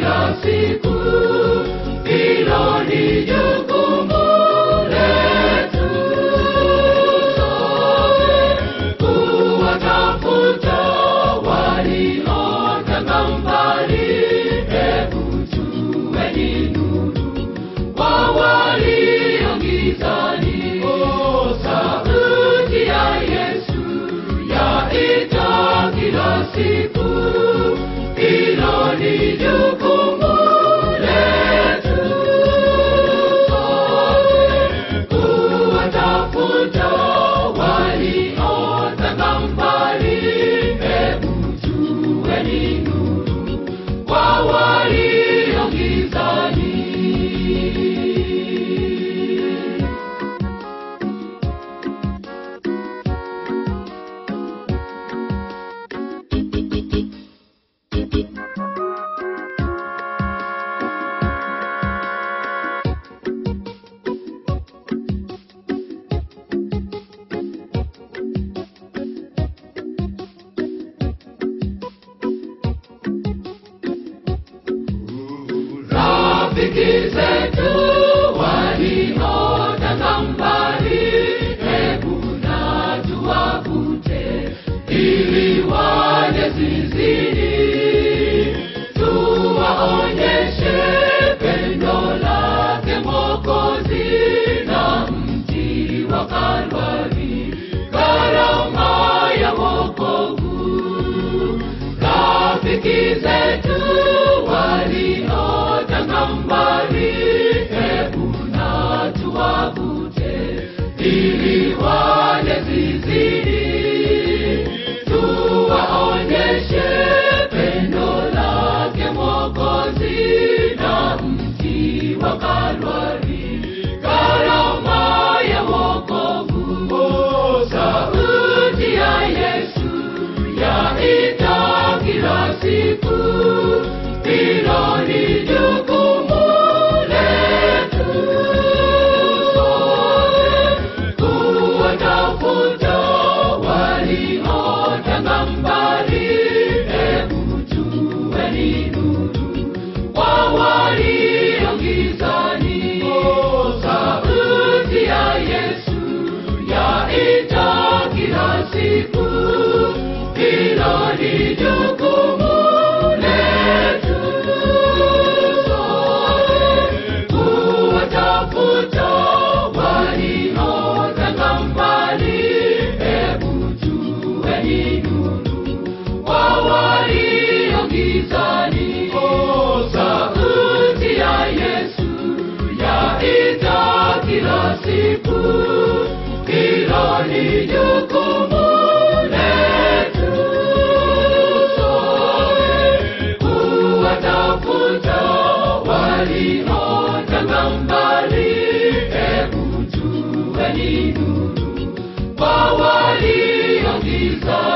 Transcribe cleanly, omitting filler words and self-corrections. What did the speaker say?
kila siku, hilo ni jukumu letu sote, kuwatafuta waliotanga mbali. Hebu tuweni nuru kwa walio gizani. Sauti ya Yesu yaita kila siku, hilo ni jukumu letu sote, kuwatafuta waliotanga mbali. Hebu tuweni nuru kwa walio gizani. Rafiki zetu waliotanga mbali, hebu na tuwavute ili waje zizini. Tuwaonyeshe pendo lake Mwokozi na mti wa Kalvari, gharama ya wokovu. Rafiki zetu waliotanga mbali, hebu na tuwavute ili waje zizini. Tuwaonyeshe pendo lake Mwokozi na mti wa Kalvari, gharama ya wokovu. Sauti ya Yesu yaita kila siku, hilo ni jukumu letu sote, kuwatafuta waliotanga mbali. Hebu tuweni nuru kwa walio gizani. Sauti ya Yesu yaita kila siku, hilo ni jukumu letu sote, kuwatafuta waliotanga mbali. Hebu tuweni nuru kwa walio gizani. Sauti ya Yesu yaita kila siku, hilo ni jukumu letu sote, kuwatafuta waliotanga mbali. Hebu tuweni nuru kwa walio gizani.